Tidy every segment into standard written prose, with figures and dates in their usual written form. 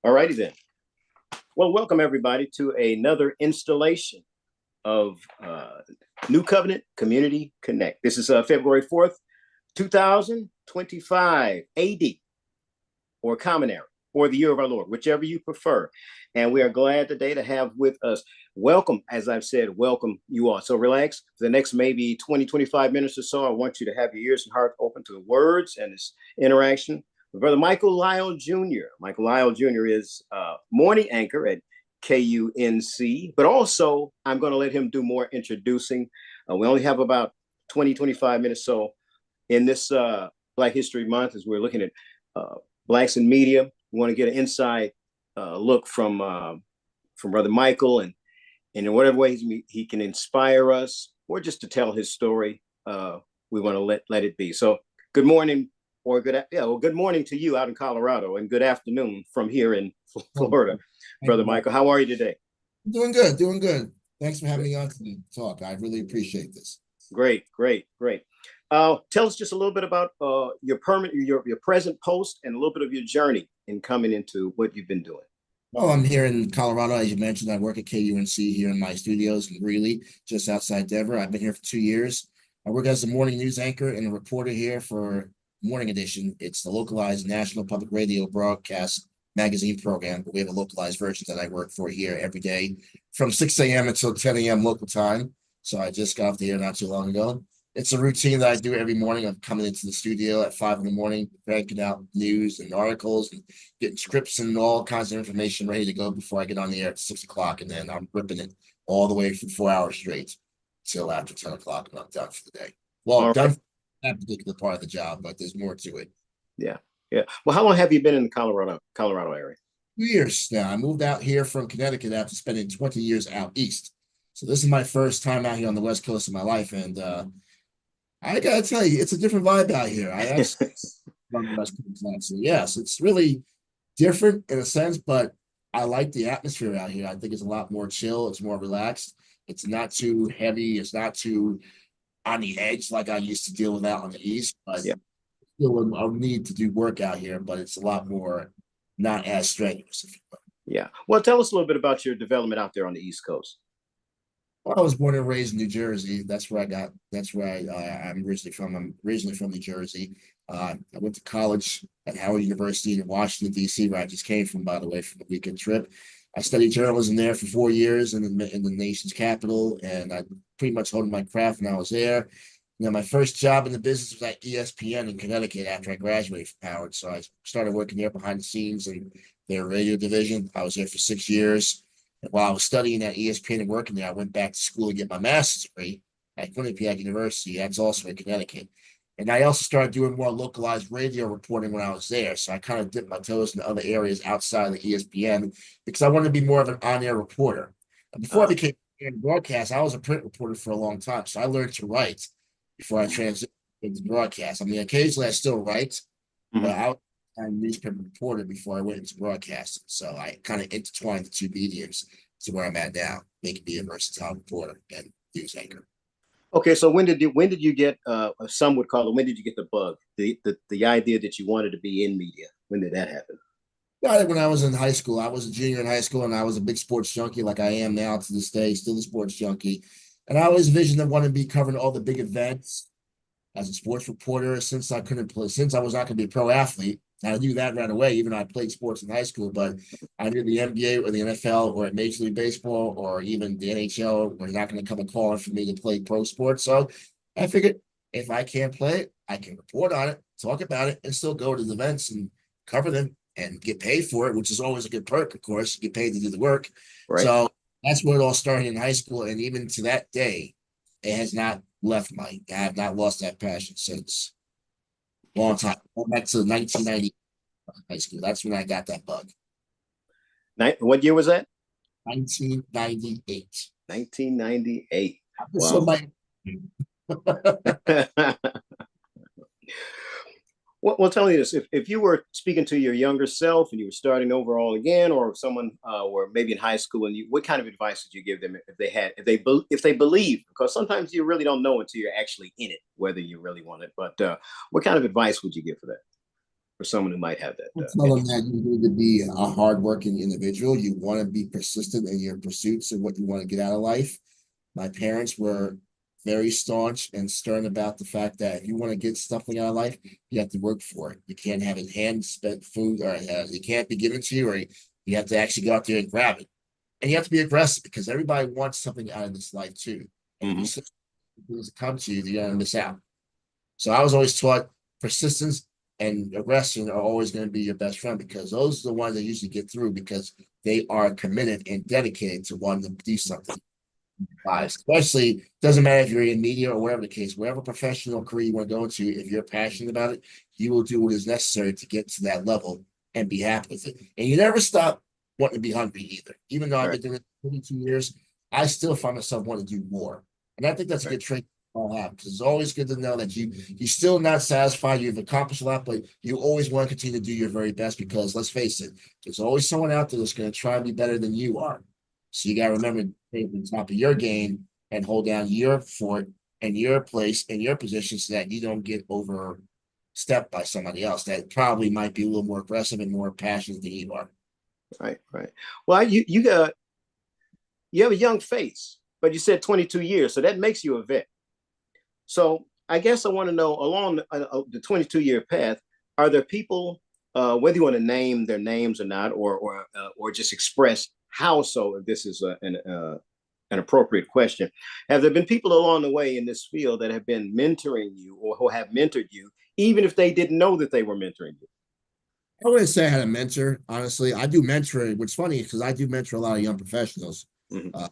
All righty then. Well, welcome everybody to another installation of New Covenant Community Connect. This is February 4th, 2025 AD, or Common Era, or the year of our Lord, whichever you prefer. And we are glad today to have with us, welcome, as I've said, welcome you all. So relax for the next maybe 20, 25 minutes or so. I want you to have your ears and heart open to the words and this interaction with Brother Michael Lyle Jr. Michael Lyle Jr. is morning anchor at KUNC, but also I'm going to let him do more introducing. We only have about 20, 25 minutes. So in this Black History Month, as we're looking at Blacks in media, we want to get an inside look from Brother Michael, and in whatever ways he can inspire us, or just to tell his story. We want to let it be. So good morning, or good morning to you out in Colorado, and good afternoon from here in Florida, Brother Michael. How are you today? Doing good, doing good. Thanks for having me on to talk. I really appreciate this. Great. Tell us just a little bit about your present post, and a little bit of your journey in coming into what you've been doing. Well, I'm here in Colorado, as you mentioned. I work at KUNC here in my studios in Greeley, just outside Denver. I've been here for 2 years. I work as a morning news anchor and a reporter here for Morning Edition. It's the localized national public radio broadcast magazine program, but we have a localized version that I work for here every day from 6 a.m. until 10 a.m. local time. So I just got off the air not too long ago. It's a routine that I do every morning. I'm coming into the studio at 5 in the morning, cranking out news and articles and getting scripts and all kinds of information ready to go before I get on the air at 6 o'clock. And then I'm ripping it all the way for 4 hours straight till after 10 o'clock, and I'm done for the day. Well, All done right. for that particular part of the job, but there's more to it. Yeah. Well, how long have you been in the Colorado area? 2 years now. I moved out here from Connecticut after spending 20 years out east. So this is my first time out here on the West Coast of my life. And I gotta tell you, it's a different vibe out here. I actually on the West Coast now. So yes, it's really different in a sense, but I like the atmosphere out here. I think it's a lot more chill, it's more relaxed, it's not too heavy, it's not too on the edge like I used to deal with out on the east, but Yeah. still a need to do work out here, but it's a lot more not as strenuous, if you will. Yeah. Well, tell us a little bit about your development out there on the East Coast. Well, I was born and raised in New Jersey. That's where I got. That's where I'm originally from. I'm originally from New Jersey. I went to college at Howard University in Washington D.C., where I just came from, by the way, from a weekend trip. I studied journalism there for 4 years in the nation's capital, and I pretty much honed my craft when I was there. My first job in the business was at ESPN in Connecticut after I graduated from Howard. So I started working there behind the scenes in their radio division. I was there for 6 years. And while I was studying at ESPN and working there, I went back to school to get my master's degree at Quinnipiac University. That's also in Connecticut. And I also started doing more localized radio reporting when I was there. So I kind of dipped my toes in other areas outside of the ESPN because I wanted to be more of an on-air reporter. And before I became a broadcast, I was a print reporter for a long time. So I learned to write before I transitioned into broadcast. I mean, occasionally I still write, but I was a newspaper reporter before I went into broadcasting. So I kind of intertwined the two mediums to where I'm at now, making me a versatile reporter and news anchor. Okay, so when did you get some would call it, when did you get the bug, the idea that you wanted to be in media? When did that happen? Got it when I was in high school. I was a junior in high school, and I was a big sports junkie, like I am now to this day, still a sports junkie. And I always envisioned I wanted to be covering all the big events as a sports reporter since I couldn't play, since I was not going to be a pro athlete. I knew that right away, even though I played sports in high school, but I knew the NBA or the NFL or Major League Baseball or even the NHL were not going to come and call for me to play pro sports. So I figured if I can't play it, I can report on it, talk about it, and still go to the events and cover them and get paid for it, which is always a good perk, of course. You get paid to do the work. Right. So that's where it all started in high school. And even to that day, it has not left I have not lost that passion since long time. Going back to 1990 high school. That's when I got that bug. What year was that? 1998. 1998. So Wow. Well, tell me this: if you were speaking to your younger self and you were starting over all again, or if someone were maybe in high school, and what kind of advice would you give them if they believe? Because sometimes you really don't know until you're actually in it whether you really want it. But what kind of advice would you give for that? for someone who might have that Tell them interest? that you need to be a hardworking individual. You want to be persistent in your pursuits of what you want to get out of life. My parents were very staunch and stern about the fact that if you want to get something out of life, you have to work for it. You can't have it hand spent food, or it can't be given to you, or you have to actually go out there and grab it. And you have to be aggressive because everybody wants something out of this life too. And if you Hmm. sit things come to you, you're gonna miss out. So I was always taught persistence and aggression are always going to be your best friend because those are the ones that usually get through because they are committed and dedicated to wanting to do something. Especially doesn't matter if you're in media or whatever the case, whatever professional career you want to go into, if you're passionate about it, you will do what is necessary to get to that level and be happy with it. And you never stop wanting to be hungry either. Even though I've Right, been doing it 22 years, I still find myself wanting to do more. And I think that's a right, good trait all have because it's always good to know that you're still not satisfied. You've accomplished a lot, but you always want to continue to do your very best because let's face it, there's always someone out there that's going to try and be better than you are. So you got to remember to stay at the top of your game and hold down your fort and your place and your position so that you don't get overstepped by somebody else that probably might be a little more aggressive and more passionate than you are. right, right. Well, you have a young face, but you said 22 years, so that makes you a vet. So I guess I want to know along the 22-year path, are there people, whether you want to name their names or not, or just express how so, if this is an appropriate question, have there been people along the way in this field that have been mentoring you or who have mentored you, even if they didn't know that they were mentoring you? I wouldn't say I had a mentor, honestly. I do mentoring. What's funny because I do mentor a lot of young professionals, Mm-hmm. uh,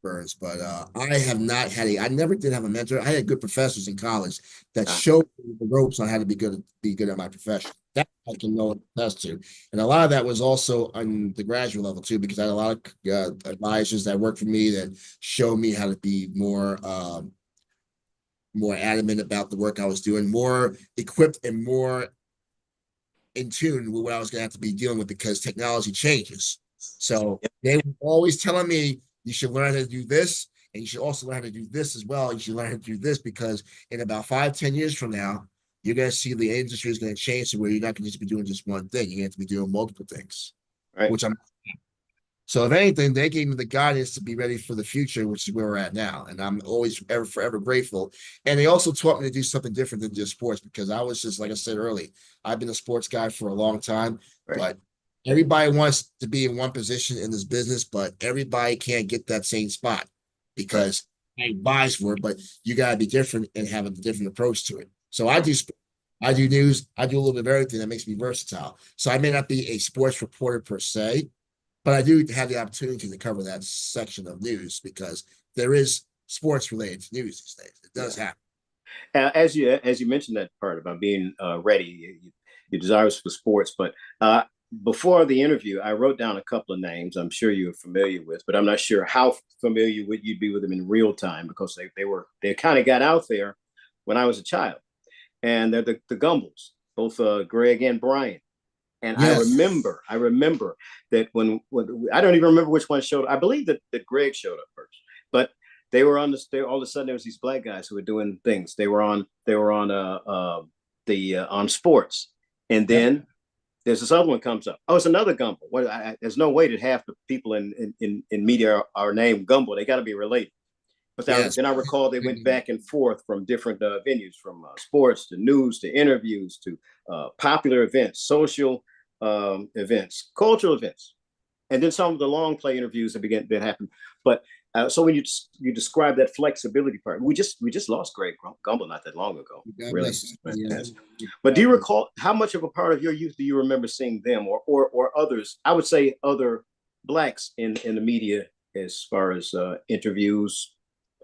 Burns, but I have not had I never did have a mentor. I had good professors in college that Ah, showed me the ropes on how to be good at my profession. That I can know attest to. And a lot of that was also on the graduate level too, because I had a lot of advisors that worked for me that showed me how to be more adamant about the work I was doing, more equipped and more in tune with what I was going to have to be dealing with because technology changes. So yep. they were always telling me you should learn how to do this, and you should also learn how to do this as well. You should learn how to do this because in about 5, 10 years from now, you're going to see the industry is going to change to where you're not going to just be doing just one thing. You're going to be doing multiple things, Right. which I'm so if anything, they gave me the guidance to be ready for the future, which is where we're at now. And I'm always forever grateful. And they also taught me to do something different than just sports because I was just, like I said earlier, I've been a sports guy for a long time, Right. but everybody wants to be in one position in this business, but everybody can't get that same spot Right. because I buys for it, but you got to be different and have a different approach to it. So Right. I do news, I do a little bit of everything that makes me versatile. So I may not be a sports reporter per se, but I do have the opportunity to cover that section of news because there is sports related to news these days. It does Yeah. happen. As you mentioned that part about being ready, your desires for sports. But before the interview, I wrote down a couple of names I'm sure you're familiar with, but I'm not sure how familiar you'd be with them in real time because they kind of got out there when I was a child, and they're the Gumbles, both Greg and Brian. And Yes, I remember that when I don't even remember which one showed. I believe that Greg showed up first, but they were on this. They, all of a sudden, there was these black guys who were doing things. They were on sports, and yep, then there's this other one comes up. Oh, it's another Gumble. There's no way that half the people in media are named Gumble. They got to be related. But yes. then I recall they went back and forth from different venues, from sports to news to interviews to popular events, social events, cultural events, and then some of the long play interviews that happen. But so when you describe that flexibility part, we just lost Greg Gumbel not that long ago. God Really, bless you. yes. But do you recall how much of a part of your youth do you remember seeing them or others? I would say other blacks in the media as far as interviews,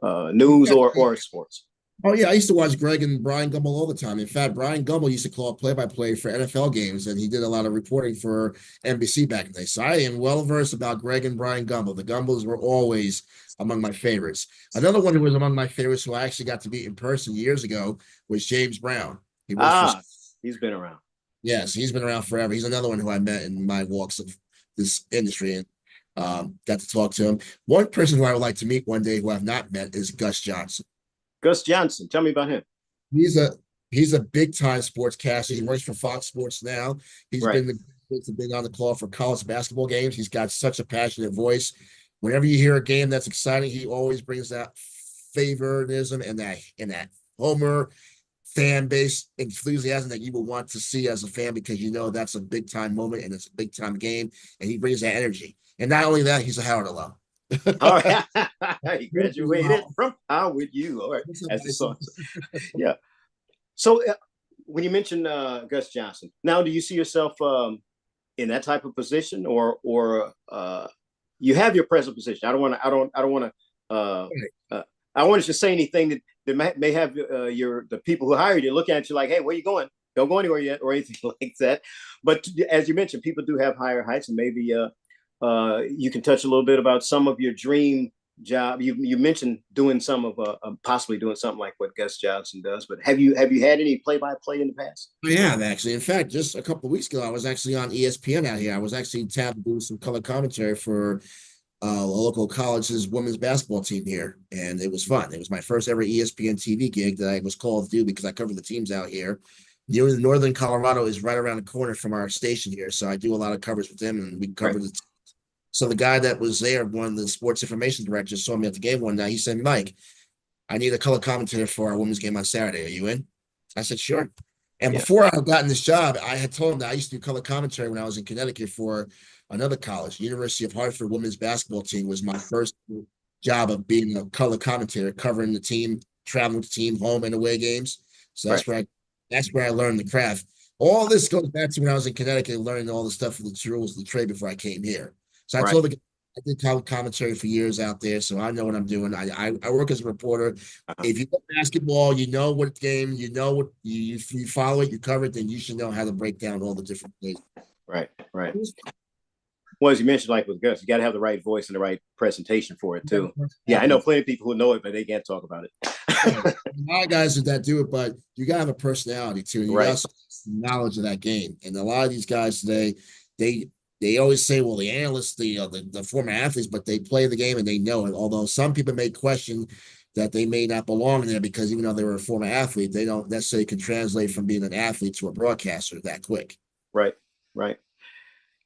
news, Yeah. or sports. Oh yeah, I used to watch Greg and Brian Gumbel all the time. In fact, Brian Gumbel used to call play-by-play for NFL games, and he did a lot of reporting for NBC back in the day. So I am well versed about Greg and Brian Gumbel. The Gumbels were always among my favorites. Another one who was among my favorites, who I actually got to meet in person years ago, was James Brown. He works for Ah, he's been around. Yes, he's been around forever. He's another one who I met in my walks of this industry and got to talk to him. One person who I would like to meet one day who I've not met is Gus Johnson. Gus Johnson, tell me about him. He's a He's a big time sportscaster. He works for Fox Sports now. He's Right. been on the call for college basketball games. He's got such a passionate voice. Whenever you hear a game that's exciting, he always brings that favoritism and that homer fan base enthusiasm that you will want to see as a fan, because you know that's a big time moment and it's a big time game, and he brings that energy. And not only that, he's a Howard alum. All right. He graduated from Howard U. All right. As the song. Yeah. So when you mentioned Gus Johnson, now do you see yourself in that type of position, or you have your present position? I don't want to. I don't want to. I want to say anything that may have the people who hired you looking at you like, hey, where you going? Don't go anywhere yet, or anything like that. But as you mentioned, people do have higher heights, and maybe you can touch a little bit about some of your dream job. You mentioned doing some of possibly doing something like what Gus Johnson does. But have you had any play-by-play in the past? I have actually. In fact, just a couple of weeks ago, I was actually on ESPN out here. I was actually tabbed doing some color commentary for a local college's women's basketball team here, and it was fun. It was my first ever ESPN TV gig that I was called to do because I cover the teams out here. Northern Colorado is right around the corner from our station here, so I do a lot of coverage with them, and we cover Right. the. So the guy that was there, one of the sports information directors, saw me at the game one night. He said, "Mike, I need a color commentator for our women's game on Saturday. Are you in?" I said, "Sure." And Yeah. before I had gotten this job, I had told him that I used to do color commentary when I was in Connecticut for another college. University of Hartford women's basketball team was my first job of being a color commentator, covering the team, traveling with the team, home and away games. So Right. that's where I learned the craft. All this goes back to when I was in Connecticut, learning all the stuff for the rules of the trade before I came here. So I Right. told the I did color commentary for years out there, so I know what I'm doing. I work as a reporter. Uh-huh. If you know basketball, you know what game, you know what you follow it, you cover it, then you should know how to break down all the different plays. Right. Right. Well, as you mentioned, like with Gus, you got to have the right voice and the right presentation for it too. Yeah, I know plenty of people who know it, but they can't talk about it. A lot of guys that do it, but you got to have a personality too. And you got knowledge of that game. And a lot of these guys today, they they always say, well, the analysts, the former athletes, but they play the game and they know it. Although some people may question that they may not belong there because even though they were a former athlete, they don't necessarily can translate from being an athlete to a broadcaster that quick. Right. Right.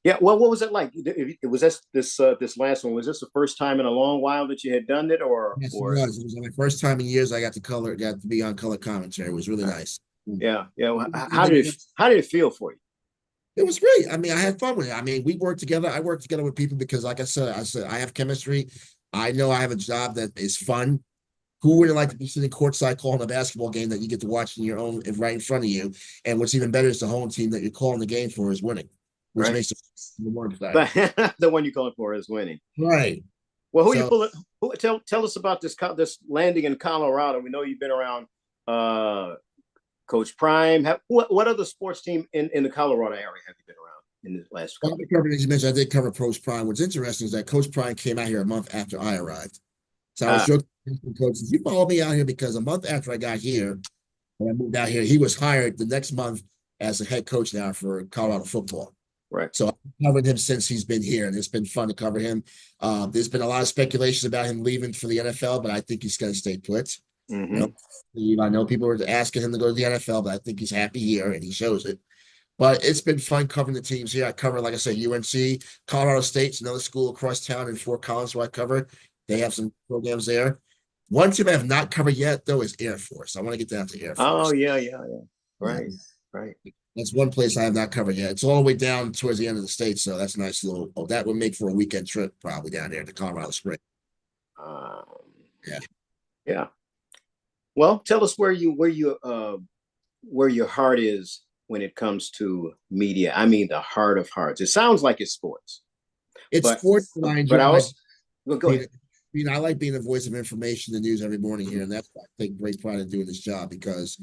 Yeah. Well, what was it like? Was this last one? Was this the first time in a long while that you had done it, or Yes, it or? was. It was my first time in years I got to be on color commentary. It was really nice. Yeah. Yeah. How did it feel for you? It was great. I mean, I had fun with it. I mean, we worked together. I worked together with people because, like I said, I have chemistry. I know I have a job that is fun. Who wouldn't like to be sitting courtside calling a basketball game that you get to watch in your own right in front of you? And what's even better is the home team that you're calling the game for is winning, which Right. makes it more exciting. The one you're calling for is winning. Right. Well, who you So pulling? Tell us about this landing in Colorado. We know you've been around Coach Prime. What other sports team in the Colorado area have you been around in the last couple of years? as you mentioned, I did cover Coach Prime. What's interesting is that Coach Prime came out here a month after I arrived. So I was Uh, joking with Coach, you followed me out here because a month after I got here, when I moved out here, he was hired the next month as a head coach now for Colorado football. right. So I've covered him since he's been here, and it's been fun to cover him. There's been a lot of speculations about him leaving for the NFL, but I think he's going to stay put. Mm-hmm. I know people are asking him to go to the NFL, but I think he's happy here, and he shows it. But it's been fun covering the teams here. I cover, like I said, UNC, Colorado State's another school across town in Fort Collins, who I cover. They have some programs there. One team I have not covered yet, though, is Air Force. I want to get down to Air Oh Force. yeah, yeah, yeah. Yeah. Right, right. That's one place I have not covered yet. It's all the way down towards the end of the state, so that's a nice little. Oh, that would make for a weekend trip probably down there to Colorado Springs. Um, Yeah. yeah. Well, tell us where your heart is when it comes to media. I mean, the heart of hearts. It sounds like it's sports, It's but sports that I but enjoy. I also well, go ahead. I like being a voice of information, the news every morning here, and that's why I take great pride in doing this job because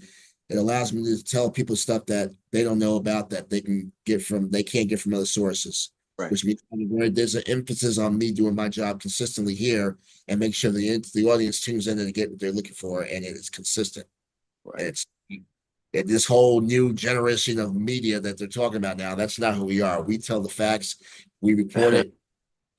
it allows me to tell people stuff that they don't know about that they can't get from other sources. Right, Which means there's an emphasis on me doing my job consistently here and make sure the audience tunes in and get what they're looking for, and it is consistent. And right. this whole new generation of media that they're talking about now. That's not who we are. We tell the facts, we report it,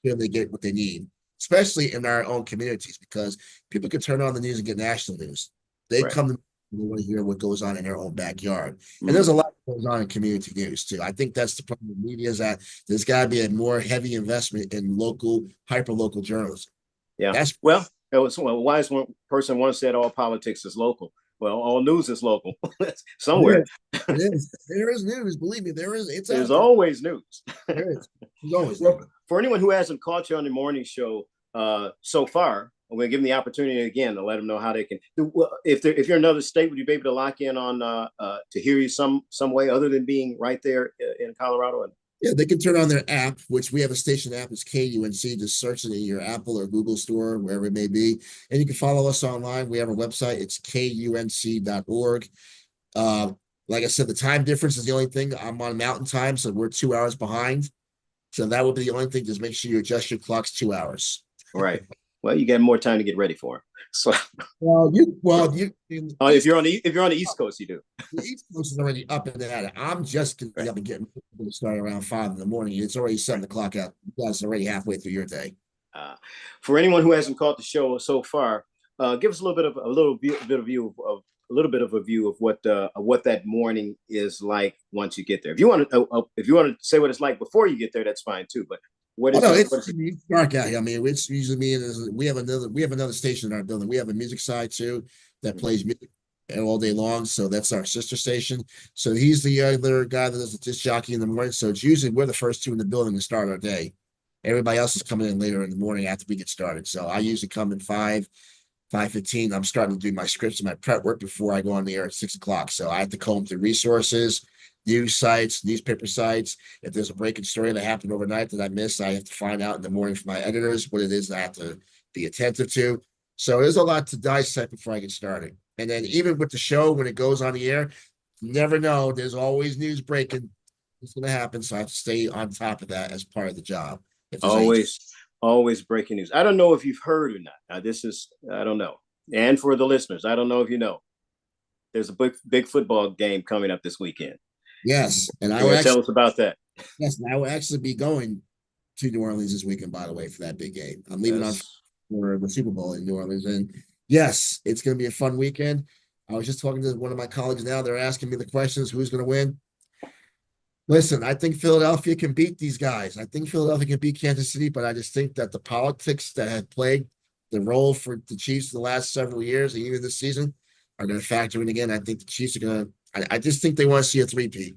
and they get what they need, especially in our own communities, because people can turn on the news and get national news. They Right, come to They want to hear what goes on in their own backyard. And there's Mm, a lot that goes on in community news too. I think that's the problem with media is that there's got to be a more heavy investment in local, hyper local journalism. yeah. That's Well, it was well, a wise one person once said all politics is local. Well, all news is local it somewhere. is. It is. There is news. Believe me, there is. It's There's out there. always news. There is. There's always Well, news. for anyone who hasn't caught you on the morning show so far, we're giving the opportunity again to let them know how they can. If you're in another state, would you be able to lock in on to hear you some way other than being right there in Colorado? Yeah, they can turn on their app, which we have a station app. It's KUNC. Just search it in your Apple or Google store, wherever it may be. And you can follow us online. We have a website. It's kunc.org. Uh, like I said, the time difference is the only thing. I'm on mountain time, so we're 2 hours behind. So that would be the only thing. Just make sure you adjust your clocks 2 hours. Right. Well, you got more time to get ready for it. So, East, if you're on the East Coast, you do. the East Coast is already up and at it. I'm just getting Right. up and getting started around 5 in the morning. It's already 7 o'clock out. You guys are already halfway through your day. For anyone who hasn't caught the show so far, give us a little bit of a view of a little bit of a view of what that morning is like once you get there. If you want to say what it's like before you get there, that's fine too. But what Oh is no, it? it's dark out here. I mean, it's usually me and we have another station in our building. We have a music side too that plays music all day long. So that's our sister station. So he's the other guy that does the disc jockey in the morning. So it's usually we're the first two in the building to start our day. Everybody else is coming in later in the morning after we get started. So I usually come in 5:15. I'm starting to do my scripts and my prep work before I go on the air at 6 o'clock. So I have to comb through resources, news sites, newspaper sites. If there's a breaking story that happened overnight that I missed, I have to find out in the morning from my editors what it is that I have to be attentive to. So there's a lot to dissect before I get started. And then even with the show, when it goes on the air, you never know. There's always news breaking. It's going to happen. So I have to stay on top of that as part of the job. If there's any Always, always breaking news. I don't know if you've heard or not. This is I don't know. And for the listeners, I don't know if you know. There's a big football game coming up this weekend. Yes, and I would Yeah, tell actually us about that. yes, and I will actually be going to New Orleans this weekend, by the way, for that big game. I'm leaving on That's for the Super Bowl in New Orleans. And yes, it's going to be a fun weekend. I was just talking to one of my colleagues now. They're asking me the questions who's going to win? Listen, I think Philadelphia can beat these guys. I think Philadelphia can beat Kansas City, but I just think that the politics that have played the role for the Chiefs the last several years, and even this season, are going to factor in again. I think the Chiefs are going to, I just think they want to see a three-peat.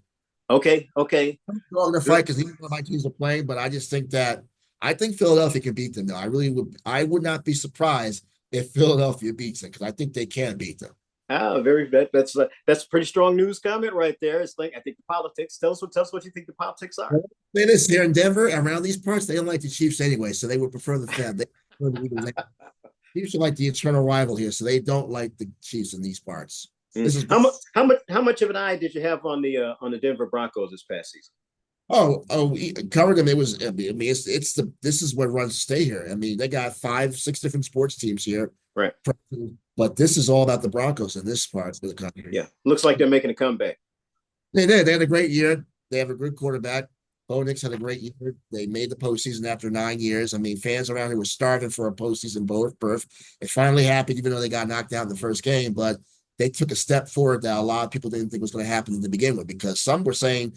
okay. Okay. I'm going to Good. fight because neither of my teams are playing, but I just think that I think Philadelphia can beat them. Though I would not be surprised if Philadelphia beats them because I think they can beat them. That's a pretty strong news comment right there. It's like I think the politics. Tell us what you think the politics are. Say this here in Denver, around these parts, they don't like the Chiefs anyway, so they would prefer the fan. They prefer the Eagles. Chiefs are like the eternal rival here, so they don't like the Chiefs in these parts. Mm. This is How much of an eye did you have on the Denver Broncos this past season? we covered them. It was I mean this is what runs to stay here. I mean they got 5 6 different sports teams here, Right. but this is all about the Broncos in this part of the country. Yeah. Looks like they're making a comeback. They did. They had a great year. They have a good quarterback. Bo Nix had a great year. They made the postseason after 9 years. I mean, fans around here were starving for a postseason berth. It finally happened, even though they got knocked out in the first game. But they took a step forward that a lot of people didn't think was going to happen to begin with, because some were saying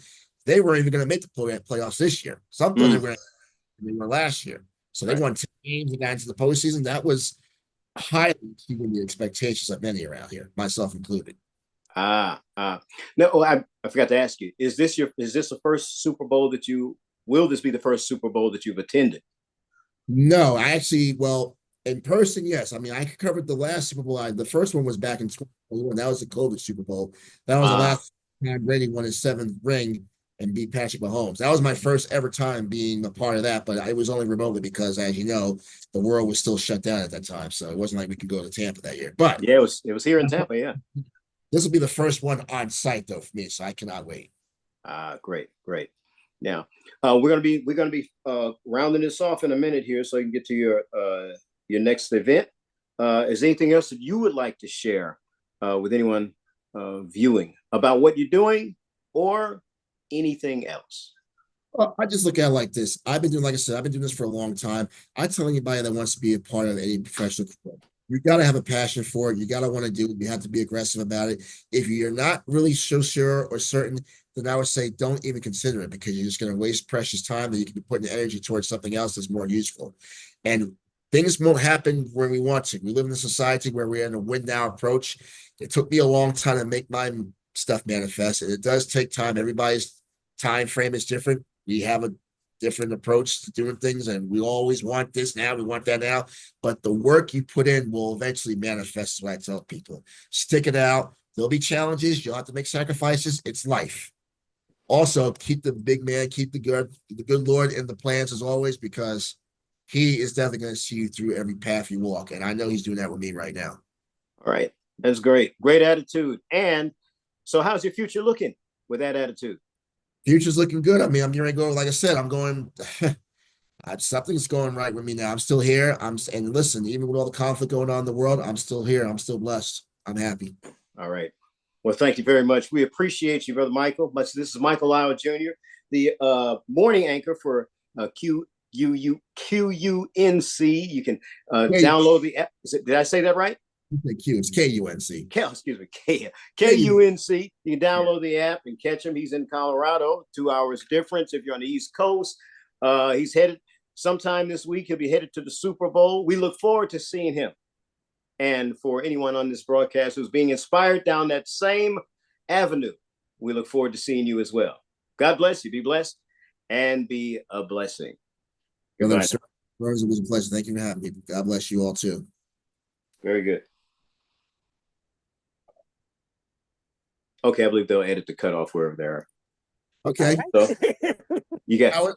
they weren't even going to make the playoffs this year. Some thought they were last year. So they Right. won 10 games and got into the postseason. That was highly exceeding the expectations of many around here, myself included. No, I forgot to ask you. Is this the first Super Bowl that you will this be the first Super Bowl that you've attended? No, I actually, well, in person, yes. I mean, I covered the last Super Bowl. The first one was back in 2021. That was the COVID Super Bowl. That was the Uh last time Brady won his seventh ring and beat Patrick Mahomes. That was my first ever time being a part of that, but it was only remotely because, as you know, the world was still shut down at that time. So it wasn't like we could go to Tampa that year. But yeah, it was here in Tampa, yeah. this will be the first one on site, though, for me. So I cannot wait. Great. Now, we're gonna be rounding this off in a minute here, so you can get to your next event. Is there anything else that you would like to share with anyone viewing about what you're doing or anything else? Well, I just look at it like this. Like I said, I've been doing this for a long time. I tell anybody that wants to be a part of any professional career, You got to have a passion for it. You got to want to do it. You have to be aggressive about it. If you're not really so sure or certain, then I would say don't even consider it because you're just going to waste precious time that you can be putting energy towards something else that's more useful. And things won't happen when we want to. We live in a society where we're in a win now approach. It took me a long time to make my stuff manifest, and it does take time. Everybody's time frame is different. We have a different approach to doing things, and we always want this now, we want that now. But the work you put in will eventually manifest. What I tell people, stick it out. There'll be challenges. You'll have to make sacrifices. It's life. Also, keep the big man, keep the good Lord in the plans as always, because he is definitely going to see you through every path you walk. And I know he's doing that with me right now. All right. That's great. Great attitude. And so how's your future looking with that attitude? Future's looking good. I mean, I'm going to go, like I said, I'm going, something's going right with me now. I'm still here. And listen, even with all the conflict going on in the world, I'm still here. I'm still blessed. I'm happy. All right. Well, thank you very much. We appreciate you, Brother Michael. This is Michael Lyle Jr., the morning anchor for QUNC. You can Hey, download the app. Did I say that right? Q, it's KUNC. Excuse me, KUNC. You can download the app and catch him. He's in Colorado, 2 hours difference if you're on the East Coast. He's headed sometime this week. He'll be headed to the Super Bowl. We look forward to seeing him. And for anyone on this broadcast who's being inspired down that same avenue, we look forward to seeing you as well. God bless you. Be blessed and be a blessing. It was a pleasure. Thank you for having me. God bless you all too. Very good. Okay, I believe they'll edit the cutoff wherever they are. Okay. So you got